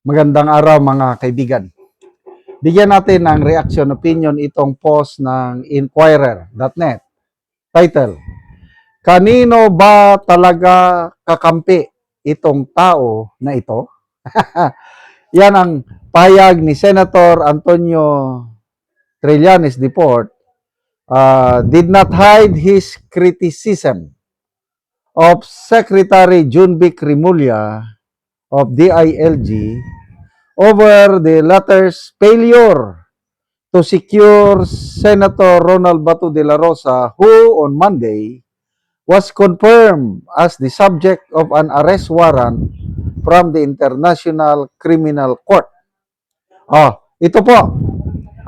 Magandang araw mga kaibigan. Bigyan natin ng reaction opinion itong post ng Inquirer.net. Title, kanino ba talaga kakampi itong tao na ito? Yan ang payag ni Senator Antonio Trillanes Deport. Did not hide his criticism of Secretary Junvic Rimulya of DILG over the latter's failure to secure Senator Ronald Bato de la Rosa, who on Monday was confirmed as the subject of an arrest warrant from the International Criminal Court. Ito po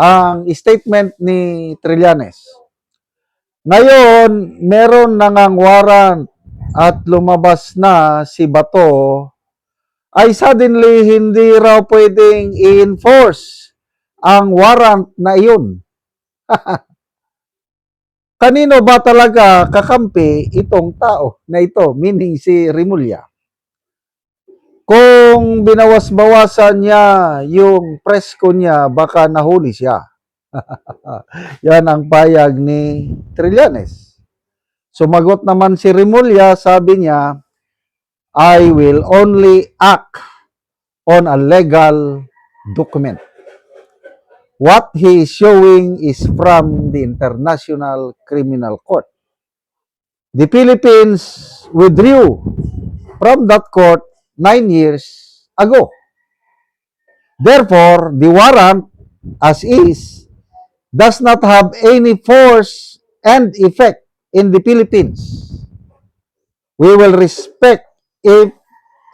ang statement ni Trillanes. Ngayon, meron na ngang warrant at lumabas na si Bato, ay suddenly hindi raw pwedeng i-enforce ang warrant na iyon. Kanino ba talaga kakampi itong tao na ito, meaning si Rimulya? Kung binawas-bawasan niya yung presko niya, baka nahuli siya. Yan ang payag ni Trillanes. Sumagot naman si Rimulya, sabi niya, I will only act on a legal document. What he is showing is from the International Criminal Court. The Philippines withdrew from that court 9 years ago. Therefore, the warrant as is does not have any force and effect in the Philippines. We will respect if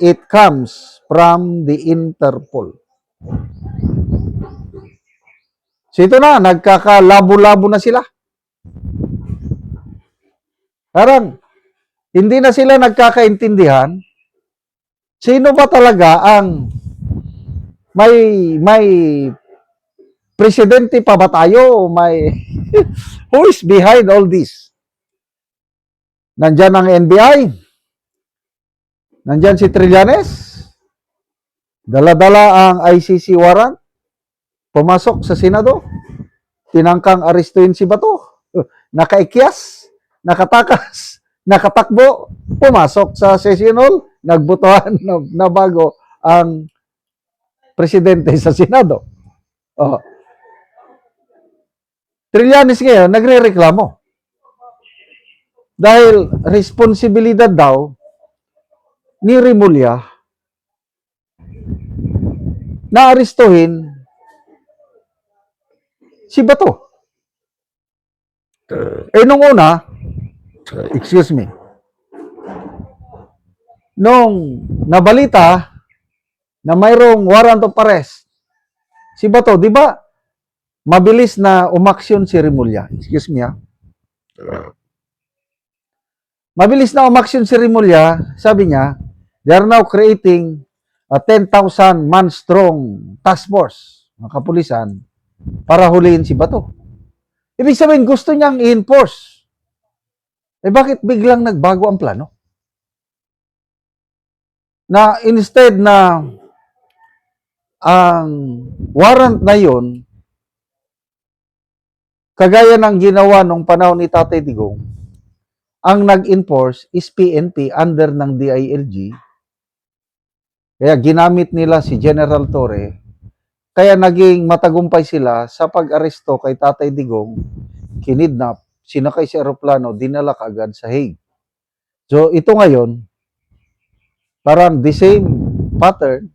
it comes from the Interpol. So ito na, nagkakalabo-labo na sila. Parang, hindi na sila nagkakaintindihan. Sino ba talaga ang may presidente pa ba tayo? Who is behind all this? Nandyan ang NBI. Nandyan si Trillanes. Dala-dala ang ICC warrant. Pumasok sa Senado. Tinangkang arestuin si Bato. Nakaikyas. Nakatakas. Nakatakbo. Pumasok sa session hall. Nagbotohan na bago ang presidente sa Senado. Trillanes ngayon, nagre-reklamo. Dahil responsibilidad daw ni Rimulya na arestuhin si Bato. Nung una, nung nabalita na mayroong warrant of arrest si Bato, di ba mabilis na umaksyon si Rimulya? Mabilis na umaksyon si Rimulya, sabi niya, they are now creating a 10,000 man strong task force ng kapulisan para huliin si Bato. Ibig sabihin, gusto niyang i-enforce. Bakit biglang nagbago ang plano? Na instead na ang warrant na yun, kagaya ng ginawa nung panahon ni Tatay Digong, ang nag-enforce is PNP under ng DILG. Kaya ginamit nila si General Torre. Kaya naging matagumpay sila sa pag-aresto kay Tatay Digong, kinidnap, sinakay sa aeroplano, dinala kaagad sa Hague. So ito ngayon, parang the same pattern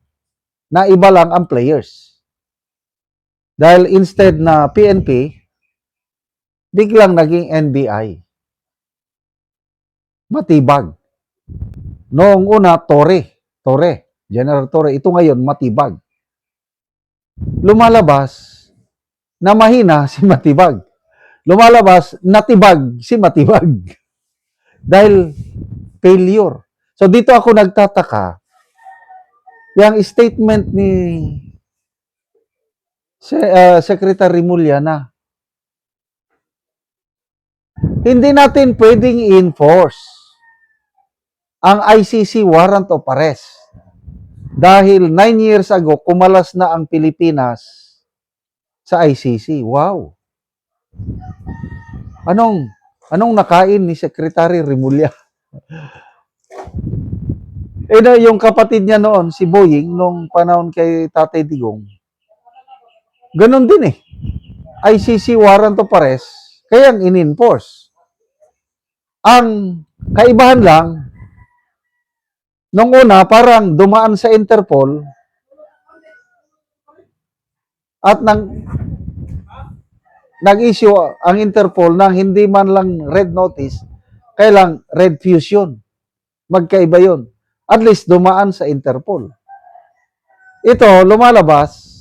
na iba lang ang players. Dahil instead na PNP, biglang naging NBI. Matibag. Noong una, Torre, General Torre. Ito ngayon, matibag. Lumalabas na mahina si Matibag. Lumalabas, natibag si Matibag. Dahil failure. So dito ako nagtataka, yung statement ni Secretary Rimulya na hindi natin pwedeng i-enforce ang ICC warrant of arrest Dahil 9 years ago, kumalas na ang Pilipinas sa ICC. Wow! Anong nakain ni Secretary Remulla? Yung kapatid niya noon, si Boying, nung panahon kay Tatay Digong, ganun din eh. ICC warrant of arrest, kaya in-enforce. Ang kaibahan lang, nung una, parang dumaan sa Interpol at nag-issue ang Interpol ng hindi man lang red notice, kaya lang red fusion. Magkaiba yun. At least dumaan sa Interpol. Ito, lumalabas,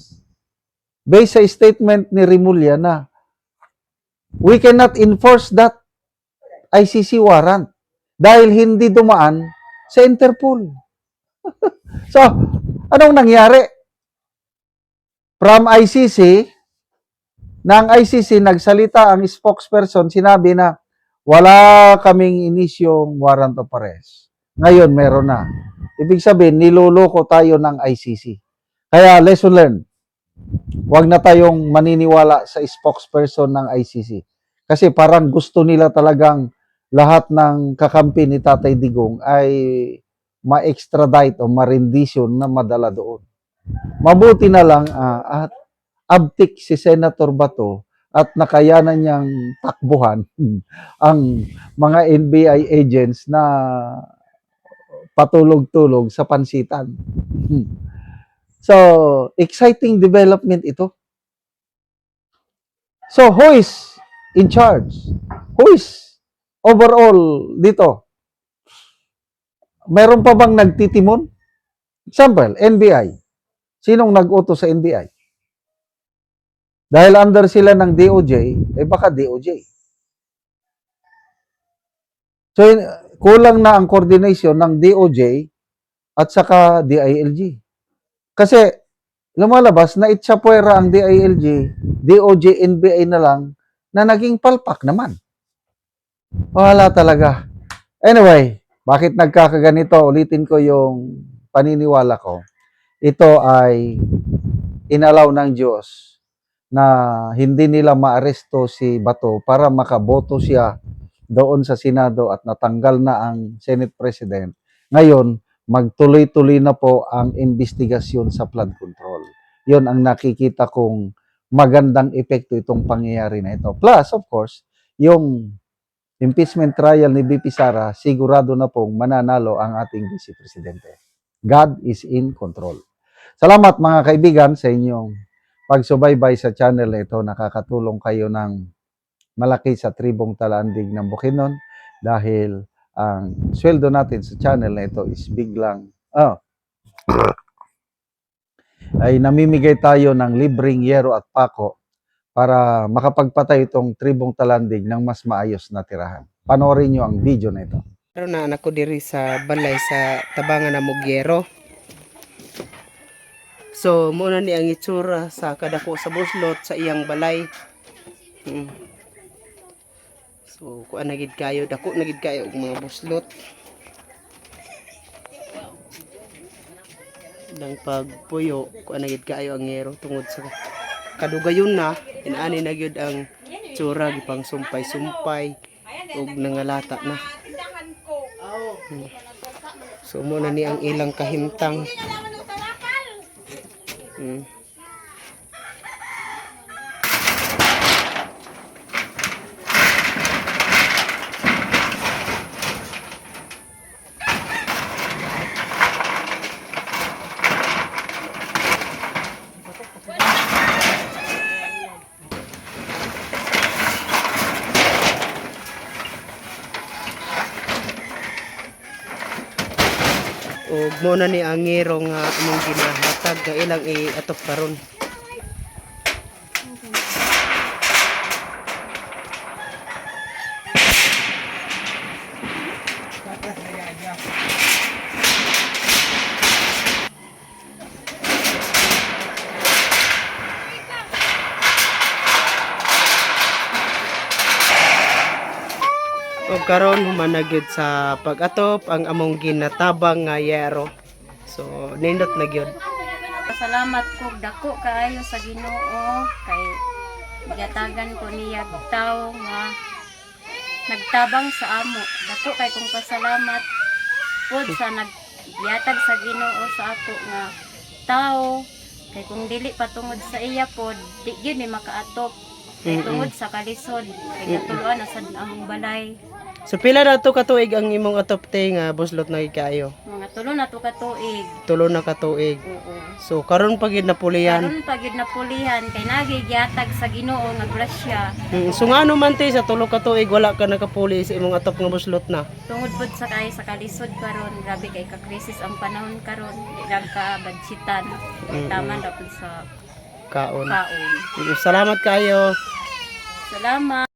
based sa statement ni Remulla na we cannot enforce that ICC warrant dahil hindi dumaan sa Interpol. So, anong nangyari? From ICC, ng ICC, nagsalita ang spokesperson, sinabi na wala kaming inisyong warrant of arrest. Ngayon, meron na. Ibig sabihin, niloloko tayo ng ICC. Kaya, lesson learned. Huwag na tayong maniniwala sa spokesperson ng ICC. Kasi parang gusto nila talagang lahat ng kakampi ni Tatay Digong ay ma-extradite o ma-rendition na madala doon. Mabuti na lang at abtik si Senator Bato at nakayanan niyang takbuhan ang mga NBI agents na patulog-tulog sa pansitan. So, exciting development ito. So, who is in charge? Who is overall dito? Meron pa bang nagtitimon? Example, NBI. Sinong nag-utos sa NBI? Dahil under sila ng DOJ, baka DOJ. So, kulang na ang coordination ng DOJ at saka DILG. Kasi, lumalabas na itsapuera ang DILG, DOJ, NBI na lang, na naging palpak naman. Wala talaga. Anyway, bakit nagkakaganito? Ulitin ko yung paniniwala ko. Ito ay inalaw ng Diyos na hindi nila maaresto si Bato para makaboto siya doon sa Senado at natanggal na ang Senate President. Ngayon, magtuloy-tuloy na po ang investigasyon sa flood control. Yun ang nakikita kong magandang epekto itong pangyayari na ito. Plus, of course, yung impeachment trial ni BP Sara, sigurado na pong mananalo ang ating Vice Presidente. God is in control. Salamat mga kaibigan sa inyong pagsubaybay sa channel na ito. Nakakatulong kayo ng malaki sa tribong Talandig ng Bukidnon dahil ang sweldo natin sa channel na ito is biglang ay namimigay tayo ng libreng yero at pako para makapagpatay itong tribong Talandig ng mas maayos na tirahan. Panoorin nyo ang video na ito. Pero na anak ko diri sa balay sa tabangan na Mugyero. So muna ni ang itsura sa kadako sa buslot sa iyang balay. So kuan nagid kayo, dako nagid kayo og mga buslot. Nang pagpuyo, kuan nagid kayo ang ngero tungod sa kadugayon na inani na gyud ang tsura gipang sumpay-sumpay ug nangalata na. So muna ni ang ilang kahimtang. Ug muna ni ang ngero nga among ginahatag nga ilang iatop karon. O karon humanagyud sa pag-atop ang among ginatabang nga yero. So So nindot na gyud. Salamat ko dako kaayo sa Ginoo kay gatagan ko niya tawo nga nagtabang sa amo. Dako kay kong pasalamat pod sa nagyatag sa Ginoo sa ako nga tawo kay kung dili patungod sa iya pod di gyud ni makaatop kay tungod sa kalisod kay katuluan na sad among balay. So pila na to katuig ang imong atopte nga buslot na kayo? Mga tulo na to ka tuig. Tulo na katuig. Oo. So karon pagid na pulihan. Karon pagid na pulihan kay nagigyatag sa Ginoo nga grasya. So nga ano man te sa tulo ka tuig wala ka nakapuli sa imong atop nga buslot na. Tungod pod sa kay sa kalisod karon, grabe kay ka-crisis ang panahon karon. Di lang ka budgetan. Tama na pod sa Kaon. kaon. Salamat kayo. Salamat.